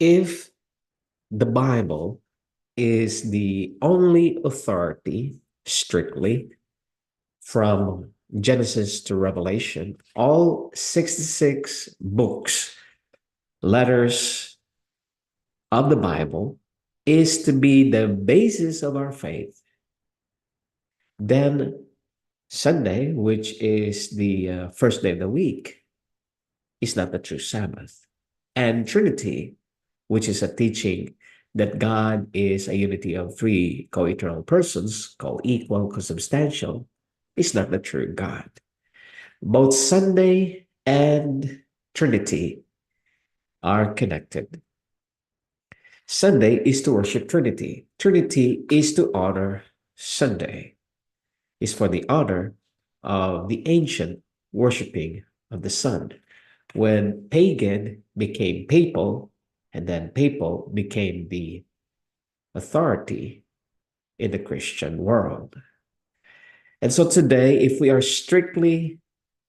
If the Bible is the only authority, strictly, from Genesis to Revelation, all 66 books, letters of the Bible is to be the basis of our faith, then Sunday, which is the first day of the week, is not the true Sabbath. And Trinity, which is a teaching that God is a unity of three co-eternal persons, co-equal, consubstantial, is not the true God. Both Sunday and Trinity are connected. Sunday is to worship Trinity. Trinity is to honor Sunday, is for the honor of the ancient worshiping of the sun. When pagan became papal, and then papal became the authority in the Christian world. And so today, if we are strictly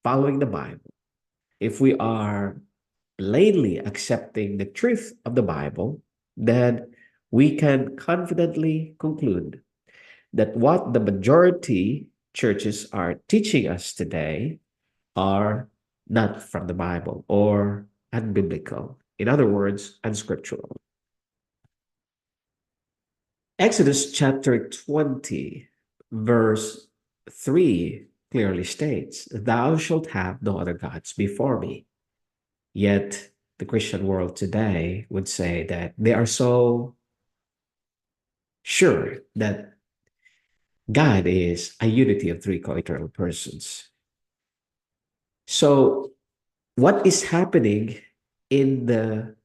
following the Bible, if we are plainly accepting the truth of the Bible, then we can confidently conclude that what the majority churches are teaching us today are not from the Bible or unbiblical. In other words, unscriptural. Exodus chapter 20, verse 3 clearly states, "Thou shalt have no other gods before me." Yet the Christian world today would say that they are so sure that God is a unity of three co-eternal persons. So, what is happening in the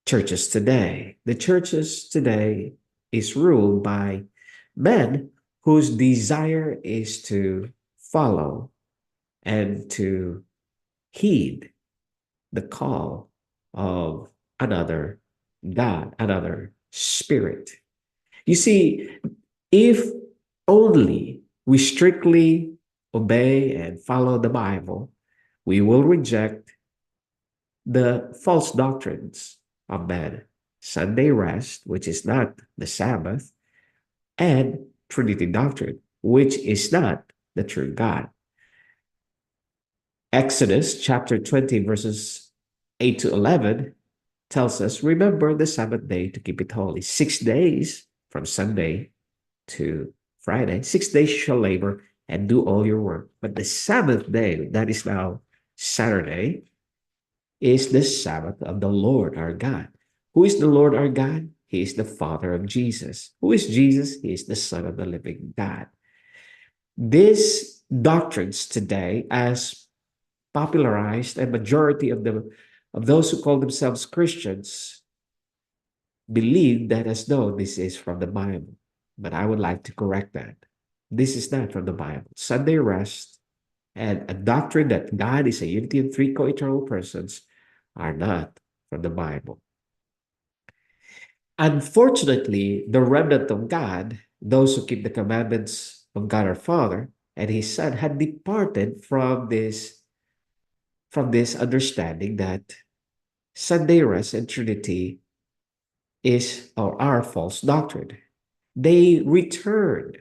churches today? The churches today is ruled by men whose desire is to follow and to heed the call of another God, another spirit. You see, if only we strictly obey and follow the Bible, we will reject the false doctrines of man, Sunday rest, which is not the Sabbath, and Trinity doctrine, which is not the true God. Exodus chapter 20, verses 8 to 11 tells us, "Remember the Sabbath day to keep it holy. 6 days from Sunday to Friday, 6 days you shall labor and do all your work. But the Sabbath day, that is now Saturday, is the Sabbath of the Lord our God." Who is the Lord our God? He is the Father of Jesus. Who is Jesus? He is the Son of the living God. These doctrines today, as popularized, a majority of those who call themselves Christians believe that as though this is from the Bible. But I would like to correct that. This is not from the Bible. Sunday rest and a doctrine that God is a unity of three co-eternal persons are not from the Bible. Unfortunately, the remnant of God, those who keep the commandments of God our Father and his Son, had departed from this understanding that Sunday rest and Trinity is or are false doctrine. They returned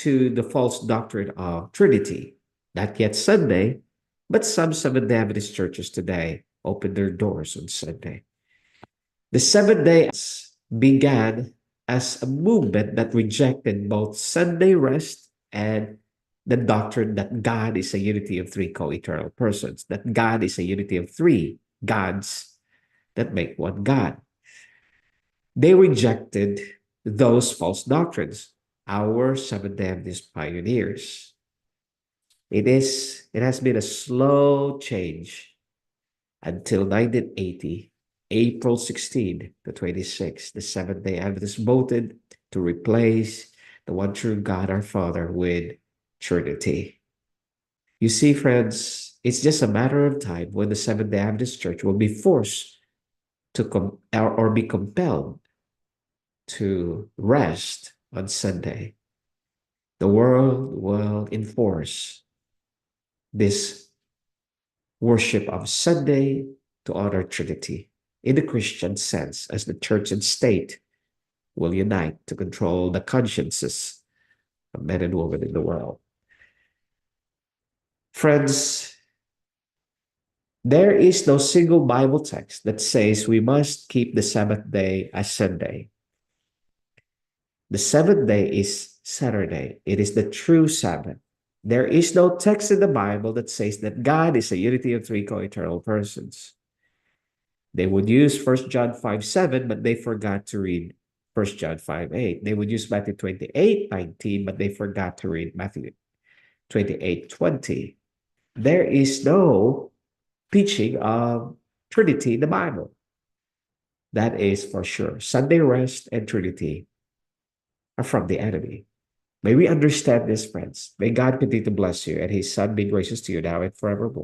to the false doctrine of Trinity, not yet Sunday, but some Seventh-day Adventist churches today open their doors on Sunday. The Seventh Day began as a movement that rejected both Sunday rest and the doctrine that God is a unity of three co-eternal persons, that God is a unity of three gods that make one God. They rejected those false doctrines, our Seventh-day Adventist pioneers. It has been a slow change until 1980, April 16 to 26, the Seventh-day Adventists voted to replace the one true God our Father with Trinity. You see, friends, it's just a matter of time when the Seventh-day Adventist Church will be forced to or be compelled to rest on Sunday. The world will enforce this worship of Sunday to honor Trinity. in the Christian sense, as the church and state will unite to control the consciences of men and women in the world. Friends, there is no single Bible text that says we must keep the Sabbath day as Sunday. The seventh day is Saturday. It is the true Sabbath. There is no text in the Bible that says that God is a unity of three co-eternal persons. They would use 1 John 5:7, but they forgot to read 1 John 5:8. They would use Matthew 28:19, but they forgot to read Matthew 28:20. There is no teaching of Trinity in the Bible. That is for sure. Sunday rest and Trinity are from the enemy. May we understand this, friends. May God continue to bless you and his Son be gracious to you now and forevermore.